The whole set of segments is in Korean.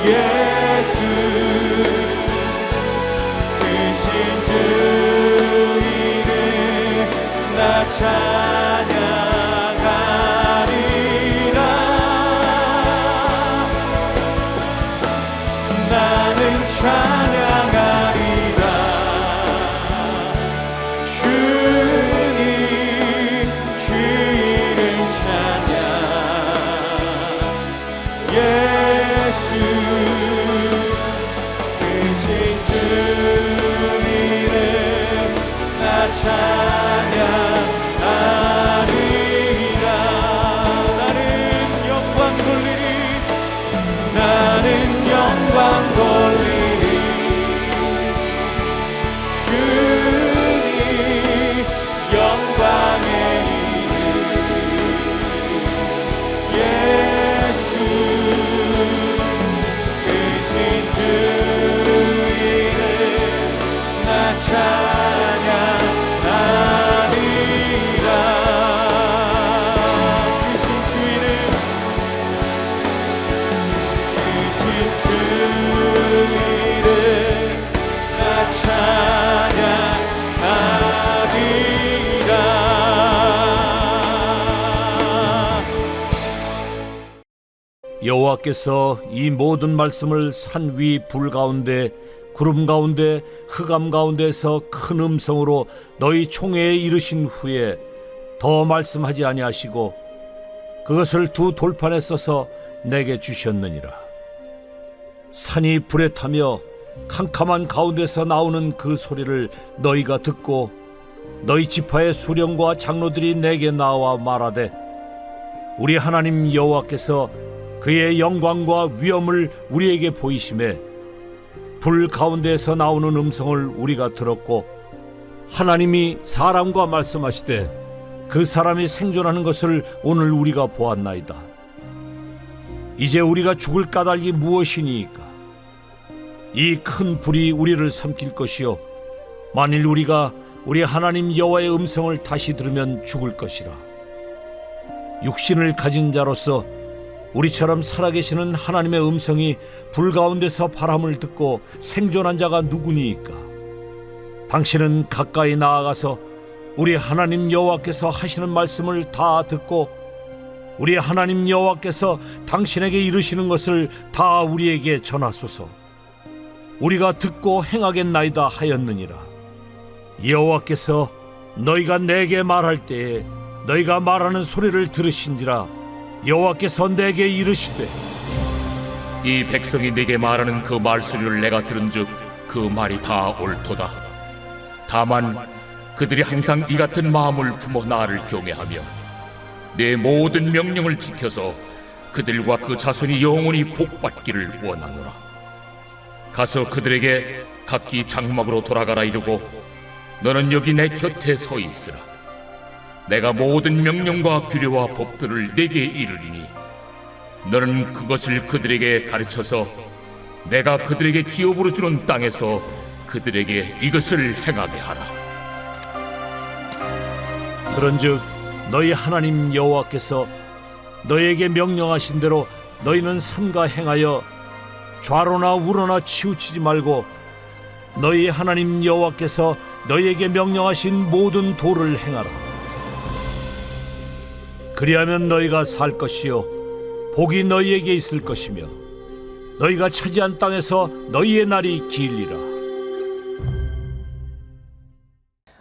예수 크신 주 이름 나 찬양하리라. 나는 찬양하리라. 주님 그 이름 찬양. 예수 크신 주 이름 나 찬양하리라. 나는 영광 돌리리. 나는 영광 돌리리. 주님 영광의 이름. 예수 크신 주 이름 나 찬양하리라. 크신 주 이름 크신 주 이름 나 찬양하리라. 여호와께서 이 모든 말씀을 산 위 불 가운데 구름 가운데 흑암 가운데서 큰 음성으로 너희 총회에 이르신 후에 더 말씀하지 아니하시고 그것을 두 돌판에 써서 내게 주셨느니라. 산이 불에 타며 캄캄한 가운데서 나오는 그 소리를 너희가 듣고 너희 지파의 수령과 장로들이 내게 나와 말하되 우리 하나님 여호와께서 그의 영광과 위엄을 우리에게 보이심에 불 가운데에서 나오는 음성을 우리가 들었고 하나님이 사람과 말씀하시되 그 사람이 생존하는 것을 오늘 우리가 보았나이다. 이제 우리가 죽을 까닭이 무엇이니까? 이 큰 불이 우리를 삼킬 것이요 만일 우리가 우리 하나님 여호와의 음성을 다시 들으면 죽을 것이라. 육신을 가진 자로서 우리처럼 살아계시는 하나님의 음성이 불 가운데서 바람을 듣고 생존한 자가 누구니까? 당신은 가까이 나아가서 우리 하나님 여호와께서 하시는 말씀을 다 듣고 우리 하나님 여호와께서 당신에게 이르시는 것을 다 우리에게 전하소서. 우리가 듣고 행하겠나이다 하였느니라. 여호와께서 너희가 내게 말할 때에 너희가 말하는 소리를 들으신지라. 여호와께서 내게 이르시되 이 백성이 내게 말하는 그 말소리를 내가 들은즉 그 말이 다 옳도다. 다만 그들이 항상 이 같은 마음을 품어 나를 경외하며 내 모든 명령을 지켜서 그들과 그 자손이 영원히 복받기를 원하노라. 가서 그들에게 각기 장막으로 돌아가라 이르고 너는 여기 내 곁에 서 있으라. 내가 모든 명령과 규례와 법들을 내게 이르리니 너는 그것을 그들에게 가르쳐서 내가 그들에게 기업으로 주는 땅에서 그들에게 이것을 행하게 하라. 그런즉 너희 하나님 여호와께서 너희에게 명령하신 대로 너희는 삼가 행하여 좌로나 우로나 치우치지 말고 너희 하나님 여호와께서 너희에게 명령하신 모든 도를 행하라. 그리하면 너희가 살 것이요 복이 너희에게 있을 것이며 너희가 차지한 땅에서 너희의 날이 길리라.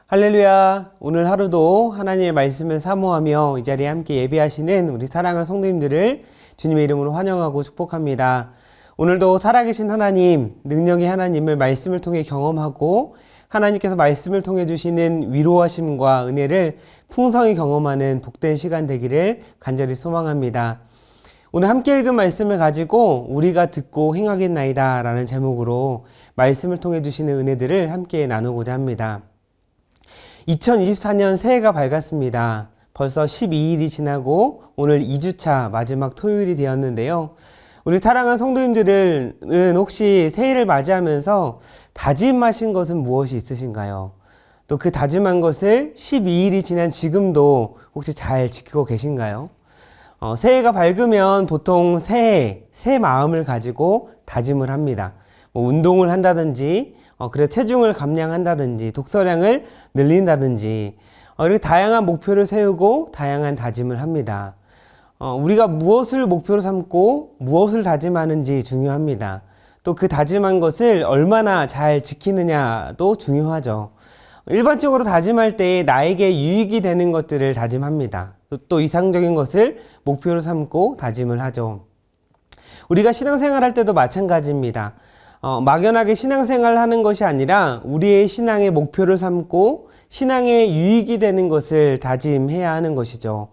할렐루야. 오늘 하루도 하나님의 말씀을 사모하며 이 자리에 함께 예배하시는 우리 사랑하는 성도님들을 주님의 이름으로 환영하고 축복합니다. 오늘도 살아계신 하나님, 능력의 하나님을 말씀을 통해 경험하고 하나님께서 말씀을 통해 주시는 위로하심과 은혜를 풍성히 경험하는 복된 시간 되기를 간절히 소망합니다. 오늘 함께 읽은 말씀을 가지고 우리가 듣고 행하겠나이다 라는 제목으로 말씀을 통해 주시는 은혜들을 함께 나누고자 합니다. 2024년 새해가 밝았습니다. 벌써 12일이 지나고 오늘 2주차 마지막 토요일이 되었는데요. 우리 사랑하는 성도님들은 혹시 새해를 맞이하면서 다짐하신 것은 무엇이 있으신가요? 또 그 다짐한 것을 12일이 지난 지금도 혹시 잘 지키고 계신가요? 새해가 밝으면 보통 새해, 새 마음을 가지고 다짐을 합니다. 뭐 운동을 한다든지, 그래서 체중을 감량한다든지, 독서량을 늘린다든지, 이렇게 다양한 목표를 세우고 다양한 다짐을 합니다. 우리가 무엇을 목표로 삼고 무엇을 다짐하는지 중요합니다. 또 그 다짐한 것을 얼마나 잘 지키느냐도 중요하죠. 일반적으로 다짐할 때 나에게 유익이 되는 것들을 다짐합니다. 또 이상적인 것을 목표로 삼고 다짐을 하죠. 우리가 신앙생활 할 때도 마찬가지입니다. 막연하게 신앙생활을 하는 것이 아니라 우리의 신앙의 목표를 삼고 신앙에 유익이 되는 것을 다짐해야 하는 것이죠.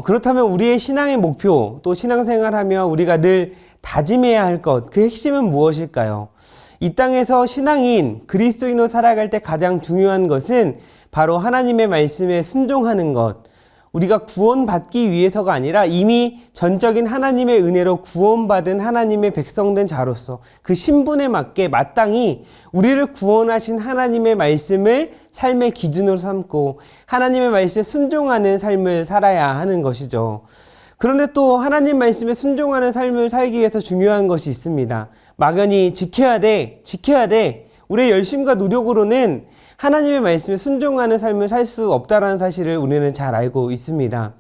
그렇다면 우리의 신앙의 목표, 또 신앙생활하며 우리가 늘 다짐해야 할 것, 그 핵심은 무엇일까요? 이 땅에서 신앙인, 그리스도인으로 살아갈 때 가장 중요한 것은 바로 하나님의 말씀에 순종하는 것. 우리가 구원받기 위해서가 아니라 이미 전적인 하나님의 은혜로 구원받은 하나님의 백성된 자로서 그 신분에 맞게 마땅히 우리를 구원하신 하나님의 말씀을 삶의 기준으로 삼고 하나님의 말씀에 순종하는 삶을 살아야 하는 것이죠. 그런데 또 하나님 말씀에 순종하는 삶을 살기 위해서 중요한 것이 있습니다. 막연히 지켜야 돼. 우리의 열심과 노력으로는 하나님의 말씀에 순종하는 삶을 살 수 없다는 사실을 우리는 잘 알고 있습니다.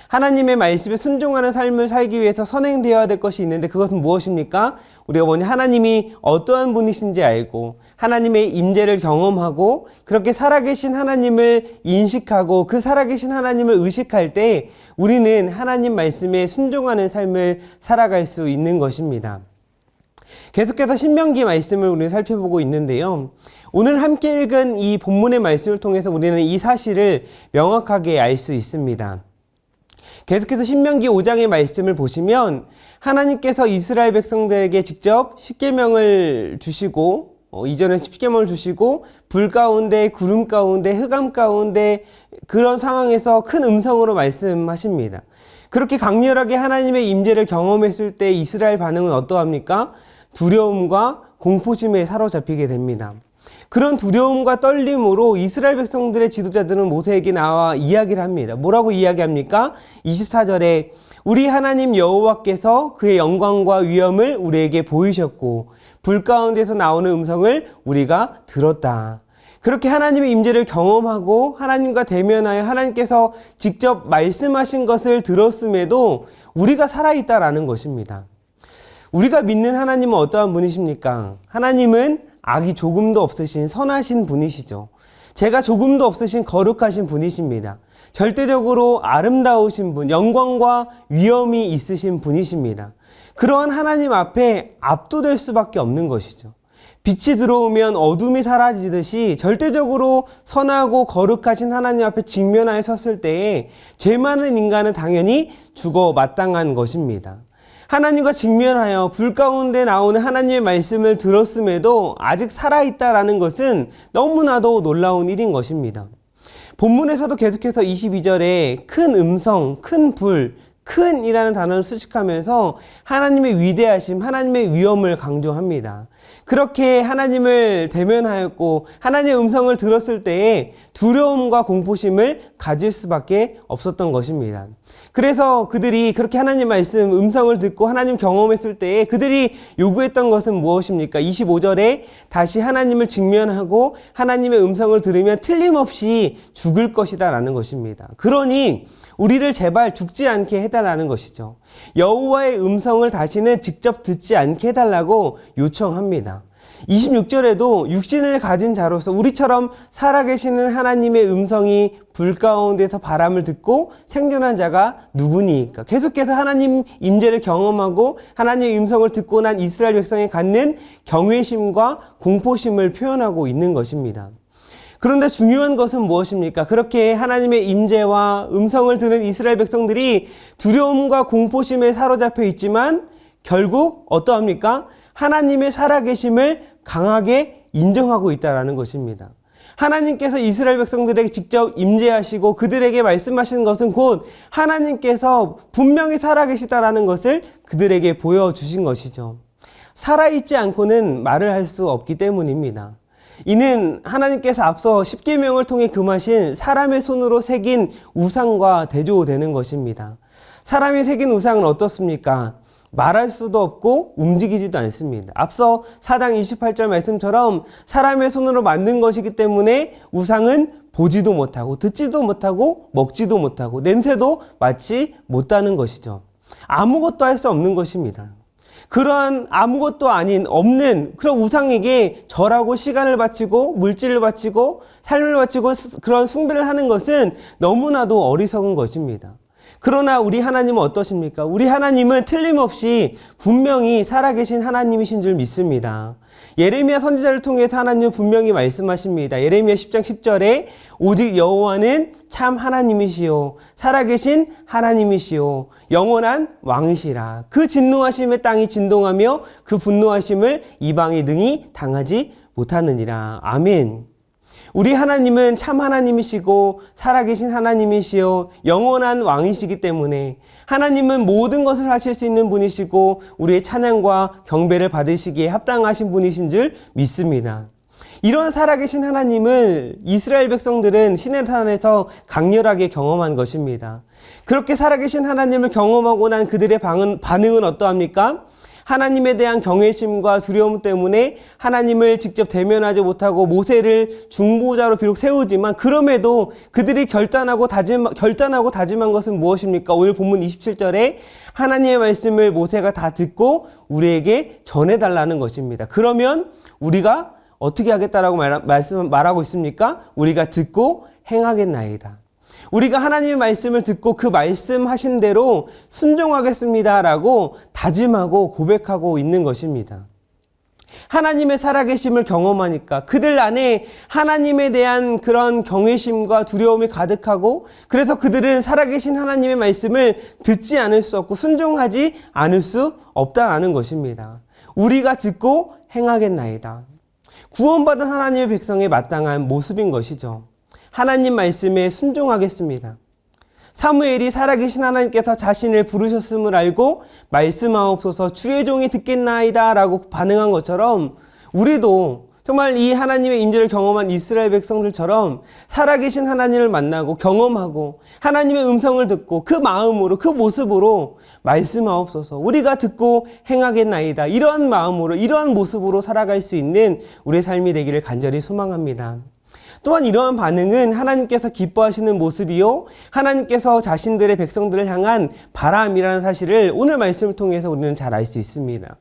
하나님의 말씀에 순종하는 삶을 살기 위해서 선행되어야 될 것이 있는데 그것은 무엇입니까? 우리가 먼저 하나님이 어떠한 분이신지 알고 하나님의 임재를 경험하고 그렇게 살아계신 하나님을 인식하고 그 살아계신 하나님을 의식할 때 우리는 하나님 말씀에 순종하는 삶을 살아갈 수 있는 것입니다. 계속해서 신명기 말씀을 우리는 살펴보고 있는데요. 오늘 함께 읽은 이 본문의 말씀을 통해서 우리는 이 사실을 명확하게 알 수 있습니다. 계속해서 신명기 5장의 말씀을 보시면 하나님께서 이스라엘 백성들에게 직접 십계명을 주시고 이전에 십계명을 주시고 불 가운데 구름 가운데 흑암 가운데 그런 상황에서 큰 음성으로 말씀하십니다. 그렇게 강렬하게 하나님의 임재를 경험했을 때 이스라엘 반응은 어떠합니까? 두려움과 공포심에 사로잡히게 됩니다. 그런 두려움과 떨림으로 이스라엘 백성들의 지도자들은 모세에게 나와 이야기를 합니다. 뭐라고 이야기합니까? 24절에 우리 하나님 여호와께서 그의 영광과 위엄을 우리에게 보이셨고 불 가운데서 나오는 음성을 우리가 들었다. 그렇게 하나님의 임재를 경험하고 하나님과 대면하여 하나님께서 직접 말씀하신 것을 들었음에도 우리가 살아있다라는 것입니다. 우리가 믿는 하나님은 어떠한 분이십니까? 하나님은 악이 조금도 없으신 선하신 분이시죠. 죄가 조금도 없으신 거룩하신 분이십니다. 절대적으로 아름다우신 분, 영광과 위엄이 있으신 분이십니다. 그러한 하나님 앞에 압도될 수밖에 없는 것이죠. 빛이 들어오면 어둠이 사라지듯이 절대적으로 선하고 거룩하신 하나님 앞에 직면하여 섰을 때에 죄 많은 인간은 당연히 죽어 마땅한 것입니다. 하나님과 직면하여 불 가운데 나오는 하나님의 말씀을 들었음에도 아직 살아있다라는 것은 너무나도 놀라운 일인 것입니다. 본문에서도 계속해서 22절에 큰 음성, 큰 불, 큰 이라는 단어를 수식하면서 하나님의 위대하심, 하나님의 위엄을 강조합니다. 그렇게 하나님을 대면하였고 하나님의 음성을 들었을 때에 두려움과 공포심을 가질 수밖에 없었던 것입니다. 그래서 그들이 그렇게 하나님 말씀, 음성을 듣고 하나님 경험했을 때에 그들이 요구했던 것은 무엇입니까? 25절에 다시 하나님을 직면하고 하나님의 음성을 들으면 틀림없이 죽을 것이다 라는 것입니다. 그러니 우리를 제발 죽지 않게 해달라는 것이죠. 여호와의 음성을 다시는 직접 듣지 않게 해달라고 요청합니다. 26절에도 육신을 가진 자로서 우리처럼 살아계시는 하나님의 음성이 불 가운데서 바람을 듣고 생존한 자가 누구니까? 계속해서 하나님 임재를 경험하고 하나님의 음성을 듣고 난 이스라엘 백성이 갖는 경외심과 공포심을 표현하고 있는 것입니다. 그런데 중요한 것은 무엇입니까? 그렇게 하나님의 임재와 음성을 들은 이스라엘 백성들이 두려움과 공포심에 사로잡혀 있지만 결국 어떠합니까? 하나님의 살아계심을 강하게 인정하고 있다는 것입니다. 하나님께서 이스라엘 백성들에게 직접 임재하시고 그들에게 말씀하시는 것은 곧 하나님께서 분명히 살아계시다라는 것을 그들에게 보여주신 것이죠. 살아있지 않고는 말을 할 수 없기 때문입니다. 이는 하나님께서 앞서 십계명을 통해 금하신 사람의 손으로 새긴 우상과 대조되는 것입니다. 사람이 새긴 우상은 어떻습니까? 말할 수도 없고 움직이지도 않습니다. 앞서 4장 28절 말씀처럼 사람의 손으로 만든 것이기 때문에 우상은 보지도 못하고 듣지도 못하고 먹지도 못하고 냄새도 맡지 못하는 것이죠. 아무것도 할 수 없는 것입니다. 그러한 아무것도 아닌 없는 그런 우상에게 절하고 시간을 바치고 물질을 바치고 삶을 바치고 그런 숭배를 하는 것은 너무나도 어리석은 것입니다. 그러나 우리 하나님은 어떠십니까? 우리 하나님은 틀림없이 분명히 살아계신 하나님이신 줄 믿습니다. 예레미야 선지자를 통해서 하나님은 분명히 말씀하십니다. 예레미야 10장 10절에 오직 여호와는 참 하나님이시요 살아계신 하나님이시요 영원한 왕이시라. 그 진노하심의 땅이 진동하며 그 분노하심을 이방이 능히 당하지 못하느니라. 아멘. 우리 하나님은 참 하나님이시고 살아계신 하나님이시요 영원한 왕이시기 때문에 하나님은 모든 것을 하실 수 있는 분이시고 우리의 찬양과 경배를 받으시기에 합당하신 분이신 줄 믿습니다. 이런 살아계신 하나님을 이스라엘 백성들은 시내산에서 강렬하게 경험한 것입니다. 그렇게 살아계신 하나님을 경험하고 난 그들의 반응은 어떠합니까? 하나님에 대한 경외심과 두려움 때문에 하나님을 직접 대면하지 못하고 모세를 중보자로 비록 세우지만 그럼에도 그들이 결단하고 다짐한 것은 무엇입니까? 오늘 본문 27절에 하나님의 말씀을 모세가 다 듣고 우리에게 전해달라는 것입니다. 그러면 우리가 어떻게 하겠다라고 말하고 있습니까? 우리가 듣고 행하겠나이다. 우리가 하나님의 말씀을 듣고 그 말씀하신 대로 순종하겠습니다라고 다짐하고 고백하고 있는 것입니다. 하나님의 살아계심을 경험하니까 그들 안에 하나님에 대한 그런 경외심과 두려움이 가득하고 그래서 그들은 살아계신 하나님의 말씀을 듣지 않을 수 없고 순종하지 않을 수 없다라는 것입니다. 우리가 듣고 행하겠나이다. 구원받은 하나님의 백성의 마땅한 모습인 것이죠. 하나님 말씀에 순종하겠습니다. 사무엘이 살아계신 하나님께서 자신을 부르셨음을 알고 말씀하옵소서 주의 종이 듣겠나이다 라고 반응한 것처럼 우리도 정말 이 하나님의 임재를 경험한 이스라엘 백성들처럼 살아계신 하나님을 만나고 경험하고 하나님의 음성을 듣고 그 마음으로 그 모습으로 말씀하옵소서 우리가 듣고 행하겠나이다 이러한 마음으로 이러한 모습으로 살아갈 수 있는 우리의 삶이 되기를 간절히 소망합니다. 또한 이러한 반응은 하나님께서 기뻐하시는 모습이요 하나님께서 자신들의 백성들을 향한 바람이라는 사실을 오늘 말씀을 통해서 우리는 잘 알 수 있습니다.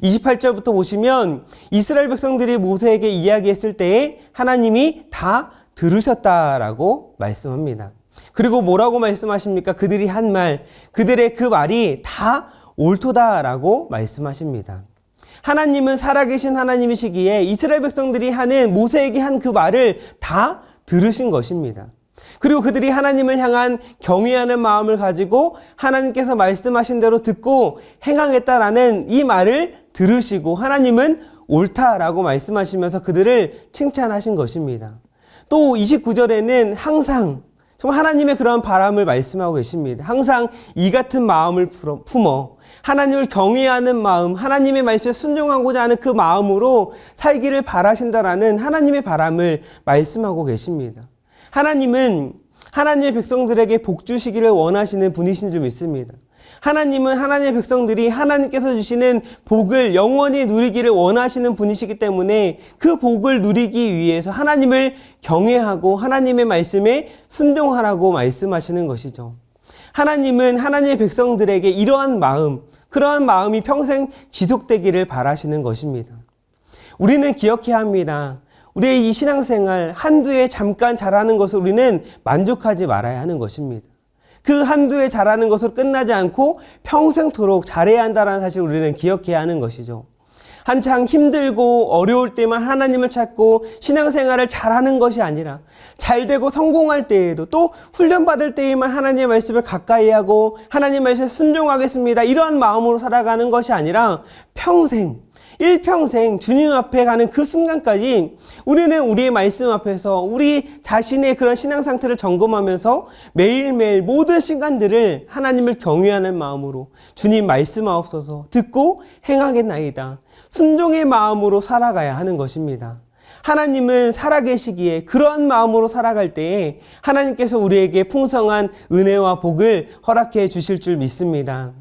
28절부터 보시면 이스라엘 백성들이 모세에게 이야기했을 때에 하나님이 다 들으셨다라고 말씀합니다. 그리고 뭐라고 말씀하십니까? 그들이 한 말, 그들의 그 말이 다 옳도다라고 말씀하십니다. 하나님은 살아계신 하나님이시기에 이스라엘 백성들이 하는 모세에게 한 그 말을 다 들으신 것입니다. 그리고 그들이 하나님을 향한 경외하는 마음을 가지고 하나님께서 말씀하신 대로 듣고 행하겠다라는 이 말을 들으시고 하나님은 옳다라고 말씀하시면서 그들을 칭찬하신 것입니다. 또 29절에는 항상 정말 하나님의 그런 바람을 말씀하고 계십니다. 항상 이 같은 마음을 품어 하나님을 경외하는 마음, 하나님의 말씀에 순종하고자 하는 그 마음으로 살기를 바라신다라는 하나님의 바람을 말씀하고 계십니다. 하나님은 하나님의 백성들에게 복 주시기를 원하시는 분이신 줄 믿습니다. 하나님은 하나님의 백성들이 하나님께서 주시는 복을 영원히 누리기를 원하시는 분이시기 때문에 그 복을 누리기 위해서 하나님을 경외하고 하나님의 말씀에 순종하라고 말씀하시는 것이죠. 하나님은 하나님의 백성들에게 이러한 마음, 그러한 마음이 평생 지속되기를 바라시는 것입니다. 우리는 기억해야 합니다. 우리의 이 신앙생활 한두 해 잠깐 잘하는 것을 우리는 만족하지 말아야 하는 것입니다. 그 한두 해 잘하는 것으로 끝나지 않고 평생토록 잘해야 한다는 사실을 우리는 기억해야 하는 것이죠. 한창 힘들고 어려울 때만 하나님을 찾고 신앙생활을 잘하는 것이 아니라 잘되고 성공할 때에도 또 훈련받을 때에만 하나님의 말씀을 가까이 하고 하나님의 말씀에 순종하겠습니다. 이러한 마음으로 살아가는 것이 아니라 평생 일평생 주님 앞에 가는 그 순간까지 우리는 우리의 말씀 앞에서 우리 자신의 그런 신앙 상태를 점검하면서 매일매일 모든 시간들을 하나님을 경외하는 마음으로 주님 말씀하옵소서 듣고 행하겠나이다. 순종의 마음으로 살아가야 하는 것입니다. 하나님은 살아계시기에 그러한 마음으로 살아갈 때에 하나님께서 우리에게 풍성한 은혜와 복을 허락해 주실 줄 믿습니다.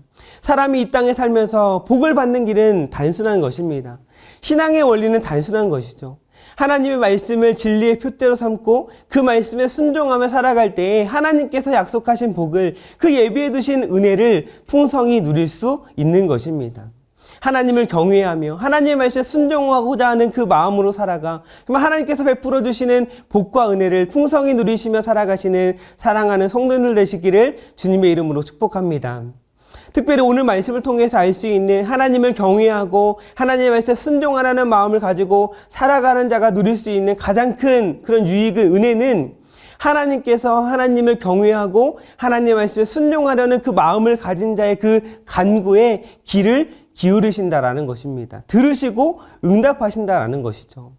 사람이 이 땅에 살면서 복을 받는 길은 단순한 것입니다. 신앙의 원리는 단순한 것이죠. 하나님의 말씀을 진리의 표대로 삼고 그 말씀에 순종하며 살아갈 때에 하나님께서 약속하신 복을, 그 예비해 두신 은혜를 풍성히 누릴 수 있는 것입니다. 하나님을 경외하며 하나님의 말씀에 순종하고자 하는 그 마음으로 살아가 정말 하나님께서 베풀어 주시는 복과 은혜를 풍성히 누리시며 살아가시는 사랑하는 성도들 되시기를 주님의 이름으로 축복합니다. 특별히 오늘 말씀을 통해서 알 수 있는 하나님을 경외하고 하나님의 말씀에 순종하라는 마음을 가지고 살아가는 자가 누릴 수 있는 가장 큰 그런 유익은, 은혜는 하나님께서 하나님을 경외하고 하나님의 말씀에 순종하려는 그 마음을 가진 자의 그 간구에 귀를 기울이신다라는 것입니다. 들으시고 응답하신다라는 것이죠.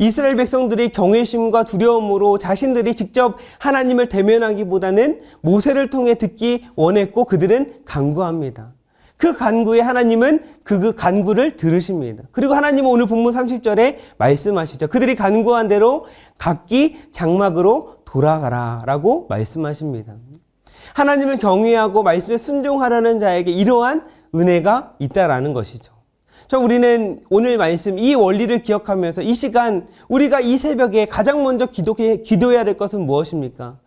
이스라엘 백성들이 경외심과 두려움으로 자신들이 직접 하나님을 대면하기보다는 모세를 통해 듣기 원했고 그들은 간구합니다. 그 간구에 하나님은 그 간구를 들으십니다. 그리고 하나님은 오늘 본문 30절에 말씀하시죠. 그들이 간구한 대로 각기 장막으로 돌아가라 라고 말씀하십니다. 하나님을 경외하고 말씀에 순종하려는 자에게 이러한 은혜가 있다라는 것이죠. 우리는 오늘 말씀, 이 원리를 기억하면서 이 시간 우리가 이 새벽에 가장 먼저 기도해야 될 것은 무엇입니까?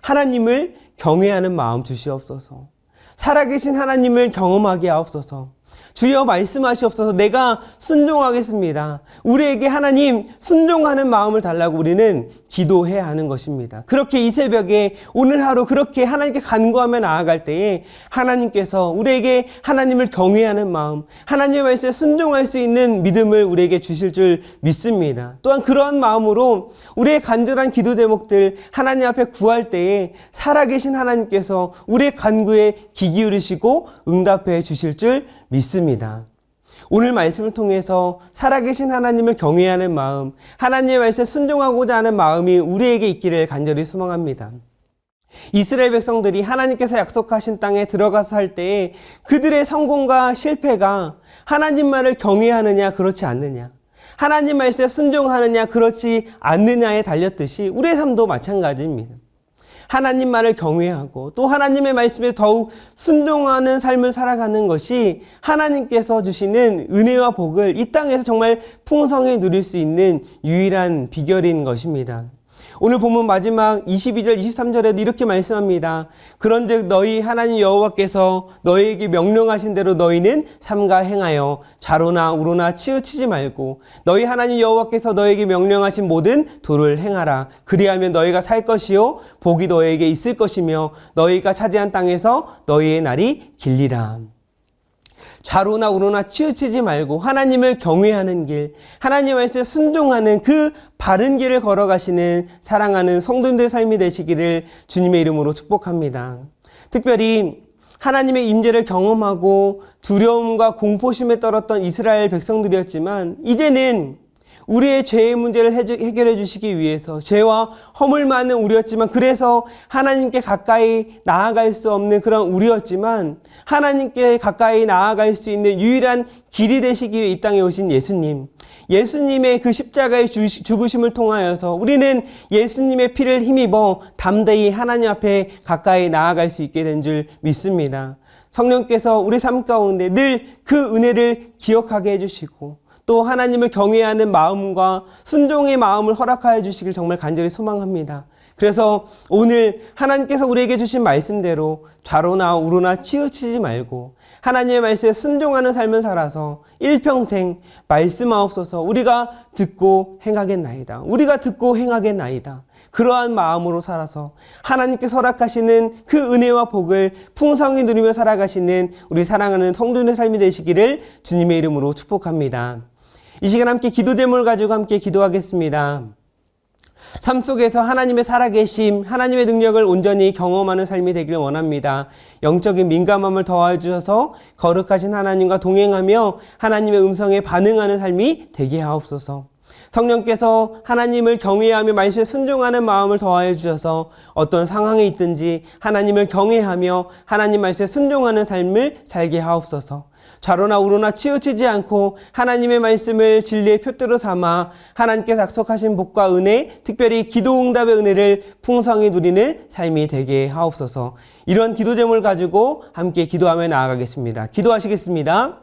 하나님을 경외하는 마음 주시옵소서. 살아계신 하나님을 경험하게 하옵소서. 주여 말씀하시옵소서. 내가 순종하겠습니다. 우리에게 하나님 순종하는 마음을 달라고 우리는 기도해야 하는 것입니다. 그렇게 이 새벽에 오늘 하루 그렇게 하나님께 간구하며 나아갈 때에 하나님께서 우리에게 하나님을 경외하는 마음, 하나님의 말씀에 순종할 수 있는 믿음을 우리에게 주실 줄 믿습니다. 또한 그러한 마음으로 우리의 간절한 기도 제목들 하나님 앞에 구할 때에 살아계신 하나님께서 우리의 간구에 귀 기울이시고 응답해 주실 줄 믿습니다. 오늘 말씀을 통해서 살아계신 하나님을 경외하는 마음, 하나님의 말씀에 순종하고자 하는 마음이 우리에게 있기를 간절히 소망합니다. 이스라엘 백성들이 하나님께서 약속하신 땅에 들어가서 살 때에 그들의 성공과 실패가 하나님만을 경외하느냐 그렇지 않느냐, 하나님 말씀에 순종하느냐 그렇지 않느냐에 달렸듯이 우리의 삶도 마찬가지입니다. 하나님만을 경외하고 또 하나님의 말씀에 더욱 순종하는 삶을 살아가는 것이 하나님께서 주시는 은혜와 복을 이 땅에서 정말 풍성히 누릴 수 있는 유일한 비결인 것입니다. 오늘 본문 마지막 22절 23절에도 이렇게 말씀합니다. 그런즉 너희 하나님 여호와께서 너희에게 명령하신 대로 너희는 삼가 행하여 좌로나 우로나 치우치지 말고 너희 하나님 여호와께서 너희에게 명령하신 모든 도를 행하라. 그리하면 너희가 살 것이요 복이 너희에게 있을 것이며 너희가 차지한 땅에서 너희의 날이 길리라. 좌로나 우로나 치우치지 말고 하나님을 경외하는 길, 하나님 말씀에 순종하는 그 바른 길을 걸어가시는 사랑하는 성도님들의 삶이 되시기를 주님의 이름으로 축복합니다. 특별히 하나님의 임재를 경험하고 두려움과 공포심에 떨었던 이스라엘 백성들이었지만 이제는 우리의 죄의 문제를 해결해 주시기 위해서 죄와 허물 많은 우리였지만 그래서 하나님께 가까이 나아갈 수 없는 그런 우리였지만 하나님께 가까이 나아갈 수 있는 유일한 길이 되시기 위해 이 땅에 오신 예수님의 그 십자가의 죽으심을 통하여서 우리는 예수님의 피를 힘입어 담대히 하나님 앞에 가까이 나아갈 수 있게 된 줄 믿습니다. 성령께서 우리 삶 가운데 늘 그 은혜를 기억하게 해주시고 또 하나님을 경외하는 마음과 순종의 마음을 허락하여 주시길 정말 간절히 소망합니다. 그래서 오늘 하나님께서 우리에게 주신 말씀대로 좌로나 우로나 치우치지 말고 하나님의 말씀에 순종하는 삶을 살아서 일평생 말씀하옵소서. 우리가 듣고 행하겠나이다. 우리가 듣고 행하겠나이다. 그러한 마음으로 살아서 하나님께서 허락하시는 그 은혜와 복을 풍성히 누리며 살아가시는 우리 사랑하는 성도님의 삶이 되시기를 주님의 이름으로 축복합니다. 이 시간 함께 기도 제목을 가지고 함께 기도하겠습니다. 삶 속에서 하나님의 살아계심, 하나님의 능력을 온전히 경험하는 삶이 되길 원합니다. 영적인 민감함을 더하여 주셔서 거룩하신 하나님과 동행하며 하나님의 음성에 반응하는 삶이 되게 하옵소서. 성령께서 하나님을 경외하며 말씀에 순종하는 마음을 더하여 주셔서 어떤 상황에 있든지 하나님을 경외하며 하나님 말씀에 순종하는 삶을 살게 하옵소서. 좌로나 우로나 치우치지 않고 하나님의 말씀을 진리의 표대로 삼아 하나님께서 약속하신 복과 은혜, 특별히 기도응답의 은혜를 풍성히 누리는 삶이 되게 하옵소서. 이런 기도 제목을 가지고 함께 기도하며 나아가겠습니다. 기도하시겠습니다.